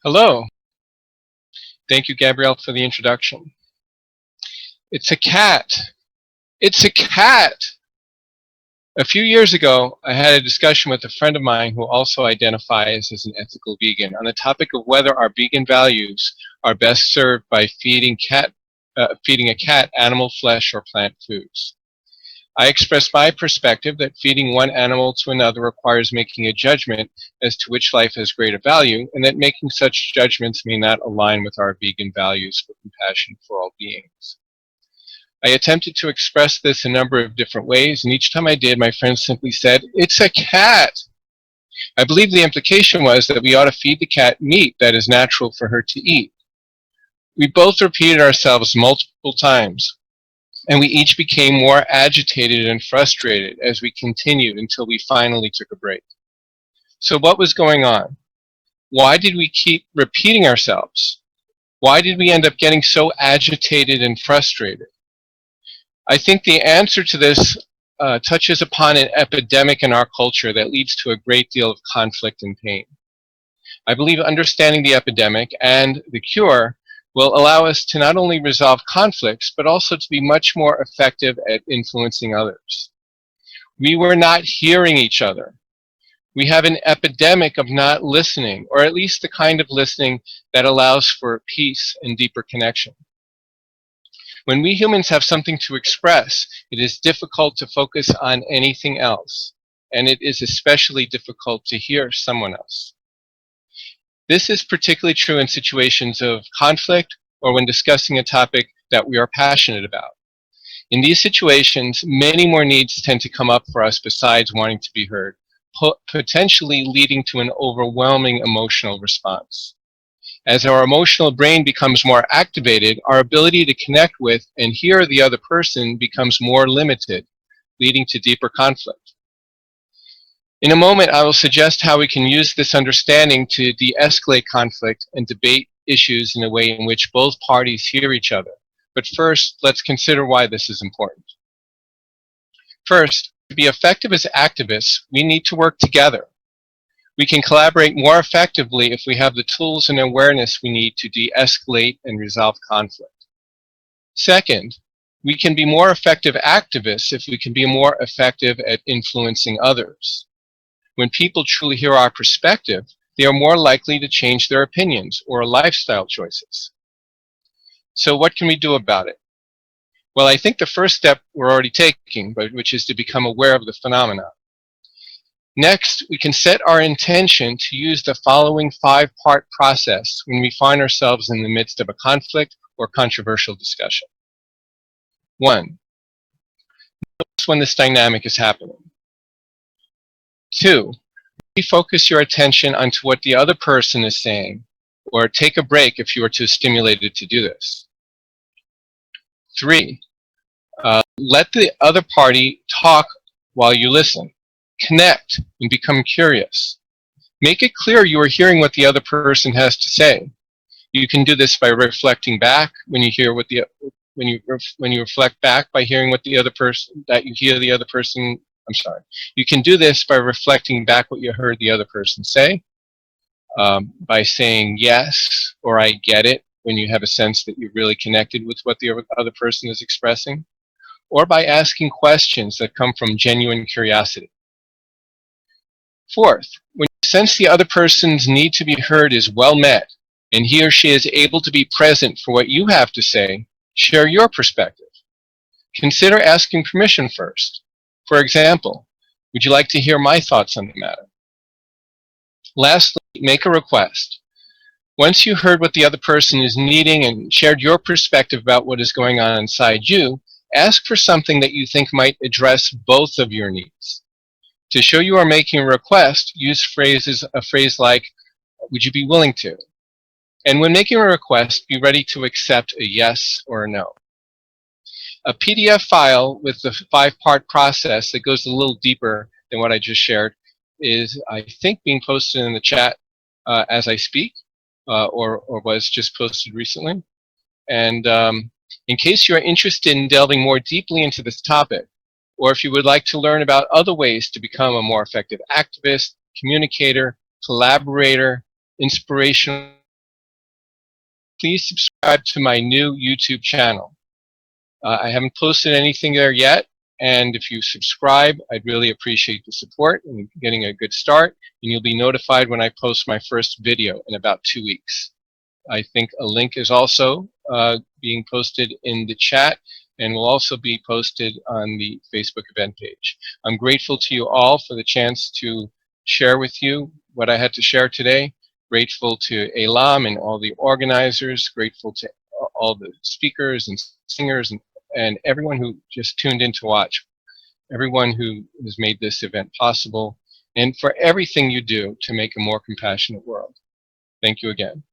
Hello. Thank you, Gabrielle, for the introduction. It's a cat. It's a cat. A few years ago, I had a discussion with a friend of mine who also identifies as an ethical vegan on the topic of whether our vegan values are best served by feeding a cat animal flesh or plant foods. I expressed my perspective that feeding one animal to another requires making a judgment as to which life has greater value, and that making such judgments may not align with our vegan values for compassion for all beings. I attempted to express this a number of different ways, and each time I did, my friend simply said, "It's a cat." I believe the implication was that we ought to feed the cat meat that is natural for her to eat. We both repeated ourselves multiple times, and we each became more agitated and frustrated as we continued until we finally took a break. So what was going on? Why did we keep repeating ourselves? Why did we end up getting so agitated and frustrated? I think the answer to this touches upon an epidemic in our culture that leads to a great deal of conflict and pain. I believe understanding the epidemic and the cure will allow us to not only resolve conflicts, but also to be much more effective at influencing others. We were not hearing each other. We have an epidemic of not listening, or at least the kind of listening that allows for peace and deeper connection. When we humans have something to express, it is difficult to focus on anything else, and it is especially difficult to hear someone else. This is particularly true in situations of conflict or when discussing a topic that we are passionate about. In these situations, many more needs tend to come up for us besides wanting to be heard, potentially leading to an overwhelming emotional response. As our emotional brain becomes more activated, our ability to connect with and hear the other person becomes more limited, leading to deeper conflict. In a moment, I will suggest how we can use this understanding to de-escalate conflict and debate issues in a way in which both parties hear each other. But first, let's consider why this is important. First, to be effective as activists, we need to work together. We can collaborate more effectively if we have the tools and awareness we need to de-escalate and resolve conflict. Second, we can be more effective activists if we can be more effective at influencing others. When people truly hear our perspective, they are more likely to change their opinions or lifestyle choices. So what can we do about it? Well, I think the first step we're already taking, which is to become aware of the phenomenon. Next, we can set our intention to use the following 5-part process when we find ourselves in the midst of a conflict or controversial discussion. 1. Notice when this dynamic is happening. 2. Refocus your attention onto what the other person is saying, or take a break if you are too stimulated to do this. 3. Let the other party talk while you listen. Connect and become curious. Make it clear you are hearing what the other person has to say. You can do this by reflecting back when you hear what when you reflect back by hearing what the other person You can do this by reflecting back what you heard the other person say, by saying yes or I get it when you have a sense that you're really connected with what the other person is expressing, or by asking questions that come from genuine curiosity. Fourth, when you sense the other person's need to be heard is well met, and he or she is able to be present for what you have to say, share your perspective. Consider asking permission first. For example, would you like to hear my thoughts on the matter? Lastly, make a request. Once you heard what the other person is needing and shared your perspective about what is going on inside you, ask for something that you think might address both of your needs. To show you are making a request, use a phrase like, would you be willing to? And when making a request, be ready to accept a yes or a no. A PDF file with the 5-part process that goes a little deeper than what I just shared is, I think, being posted in the chat as I speak, or was just posted recently. And in case you are interested in delving more deeply into this topic, or if you would like to learn about other ways to become a more effective activist, communicator, collaborator, inspirational please subscribe to my new YouTube channel. I haven't posted anything there yet, and if you subscribe, I'd really appreciate the support and getting a good start, and you'll be notified when I post my first video in about 2 weeks. I think a link is also being posted in the chat and will also be posted on the Facebook event page. I'm grateful to you all for the chance to share with you what I had to share today. Grateful to Elam and all the organizers, grateful to all the speakers and singers and everyone who just tuned in to watch, everyone who has made this event possible, and for everything you do to make a more compassionate world. Thank you again.